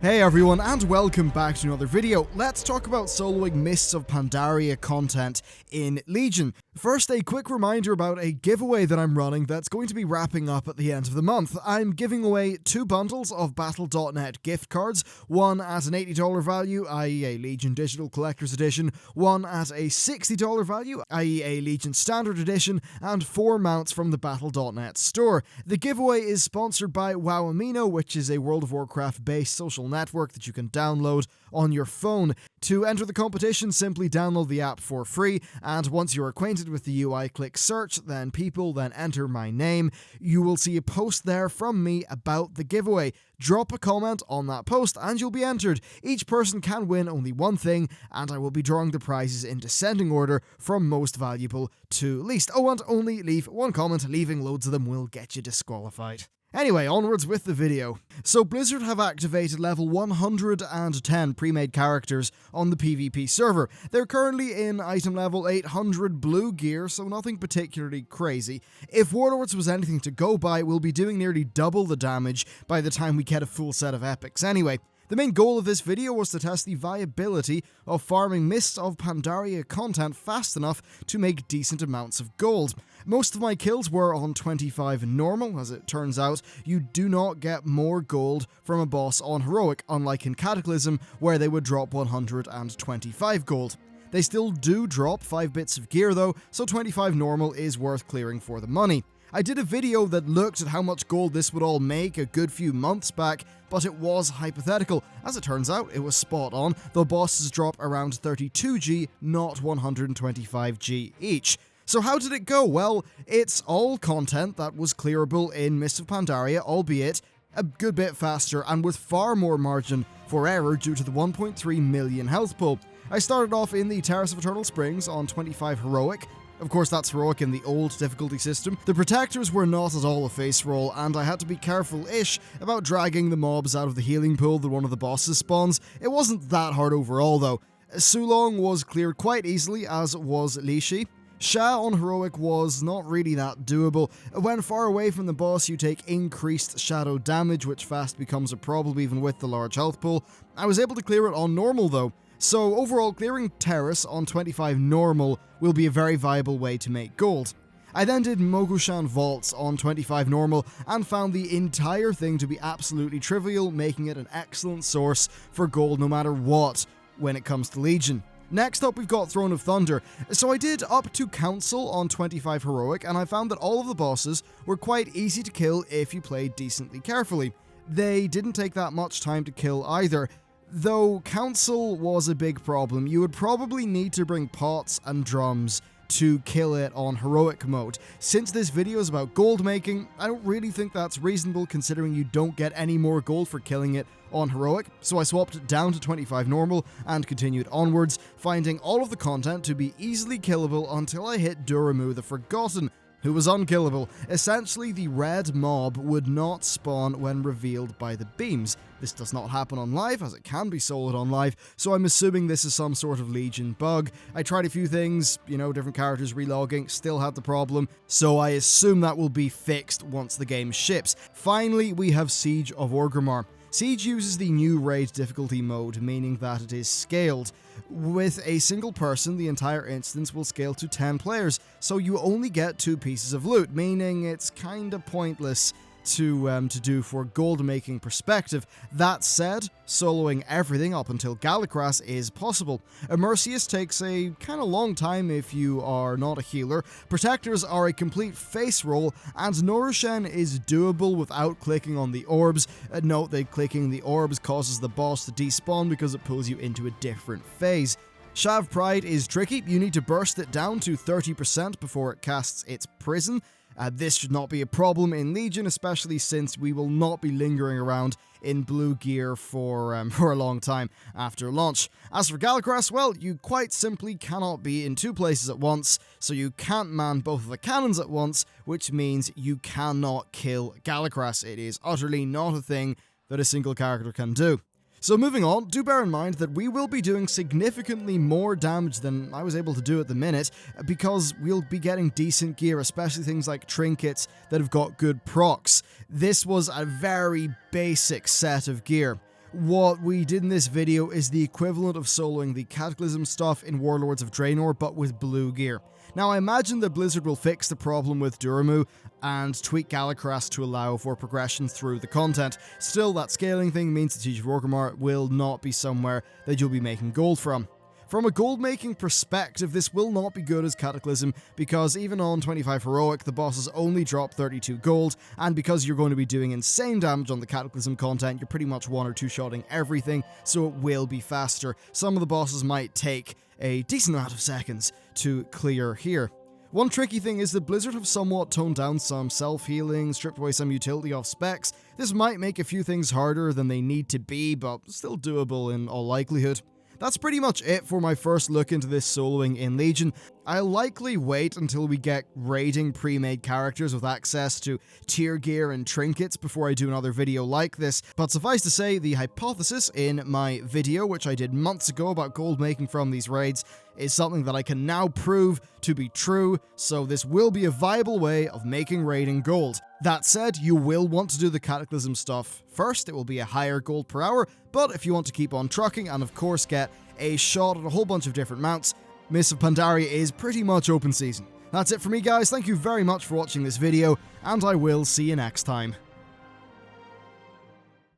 Hey everyone, and welcome back to another video. Let's talk about soloing Mists of Pandaria content in Legion. First, a quick reminder about a giveaway that I'm running that's going to be wrapping up at the end of the month. I'm giving away 2 bundles of Battle.net gift cards, one at an $80 value, i.e. a Legion Digital Collector's Edition, one at a $60 value, i.e. a Legion Standard Edition, and 4 mounts from the Battle.net store. The giveaway is sponsored by WoW Amino, which is a World of Warcraft based social network that you can download on your phone. To enter the competition, simply download the app for free, and once you're acquainted with the UI, click search, then people, then enter my name. You will see a post there from me about the giveaway. Drop a comment on that post and you'll be entered. Each person can win only one thing, and I will be drawing the prizes in descending order from most valuable to least. Oh, and only leave one comment. Leaving loads of them will get you disqualified. Anyway, onwards with the video. So Blizzard have activated level 110 pre-made characters on the PvP server. They're currently in item level 800 blue gear, so nothing particularly crazy. If Warlords was anything to go by, we'll be doing nearly double the damage by the time we get a full set of epics anyway. The main goal of this video was to test the viability of farming Mists of Pandaria content fast enough to make decent amounts of gold. Most of my kills were on 25 normal. As it turns out, you do not get more gold from a boss on heroic, unlike in Cataclysm, where they would drop 125 gold. They still do drop 5 bits of gear though, so 25 normal is worth clearing for the money. I did a video that looked at how much gold this would all make a good few months back, but it was hypothetical. As it turns out, it was spot on. The bosses drop around 32G, not 125G each. So how did it go? Well, it's all content that was clearable in Mists of Pandaria, albeit a good bit faster and with far more margin for error due to the 1.3 million health pool. I started off in the Terrace of Eternal Springs on 25 heroic. Of course, that's heroic in the old difficulty system. The protectors were not at all a face roll, and I had to be careful-ish about dragging the mobs out of the healing pool that one of the bosses spawns. It wasn't that hard overall, though. Sulong was cleared quite easily, as was Lishi. Shan on heroic was not really that doable. When far away from the boss, you take increased shadow damage, which fast becomes a problem even with the large health pool. I was able to clear it on normal, though. So overall, clearing Terrace on 25 normal will be a very viable way to make gold. I then did Mogu Shan vaults on 25 normal and found the entire thing to be absolutely trivial, making it an excellent source for gold no matter what when it comes to Legion. Next up, we've got Throne of Thunder. So I did up to Council on 25 heroic, and I found that all of the bosses were quite easy to kill if you played decently carefully. They didn't take that much time to kill either. Though Council was a big problem, you would probably need to bring pots and drums to kill it on heroic mode. Since this video is about gold making, I don't really think that's reasonable considering you don't get any more gold for killing it on heroic, so I swapped it down to 25 normal and continued onwards, finding all of the content to be easily killable until I hit Duramu the Forgotten, who was unkillable. Essentially, the red mob would not spawn when revealed by the beams. This does not happen on live, as it can be soloed on live, so I'm assuming this is some sort of Legion bug. I tried a few things, different characters relogging, still had the problem, so I assume that will be fixed once the game ships. Finally, we have Siege of Orgrimmar. Siege uses the new raid difficulty mode, meaning that it is scaled. With a single person, the entire instance will scale to 10 players, so you only get 2 pieces of loot, meaning it's kinda pointless to do for gold making perspective. That said, soloing everything up until Galakras is possible. Immersius takes a kinda long time if you are not a healer, Protectors are a complete face roll, and Norushen is doable without clicking on the orbs. Note that clicking the orbs causes the boss to despawn because it pulls you into a different phase. Shav Pride is tricky. You need to burst it down to 30% before it casts its prison. This should not be a problem in Legion, especially since we will not be lingering around in blue gear for a long time after launch. As for Galakras, well, you quite simply cannot be in 2 places at once, so you can't man both of the cannons at once, which means you cannot kill Galakras. It is utterly not a thing that a single character can do. So moving on, do bear in mind that we will be doing significantly more damage than I was able to do at the minute, because we'll be getting decent gear, especially things like trinkets that have got good procs. This was a very basic set of gear. What we did in this video is the equivalent of soloing the Cataclysm stuff in Warlords of Draenor, but with blue gear. Now, I imagine that Blizzard will fix the problem with Duramu and tweak Galakras to allow for progression through the content. Still, that scaling thing means the Siege of Orgrimmar will not be somewhere that you'll be making gold from. From a gold-making perspective, this will not be good as Cataclysm, because even on 25 Heroic, the bosses only drop 32 gold, and because you're going to be doing insane damage on the Cataclysm content, you're pretty much one or two shotting everything, so it will be faster. Some of the bosses might take a decent amount of seconds to clear here. One tricky thing is that Blizzard have somewhat toned down some self-healing, stripped away some utility off specs. This might make a few things harder than they need to be, but still doable in all likelihood. That's pretty much it for my first look into this soloing in Legion. I'll likely wait until we get raiding pre-made characters with access to tier gear and trinkets before I do another video like this, but suffice to say, the hypothesis in my video, which I did months ago about gold making from these raids, is something that I can now prove to be true, so this will be a viable way of making raiding gold. That said, you will want to do the Cataclysm stuff first. It will be a higher gold per hour, but if you want to keep on trucking and of course get a shot at a whole bunch of different mounts, Mists of Pandaria is pretty much open season. That's it for me, guys. Thank you very much for watching this video, and I will see you next time.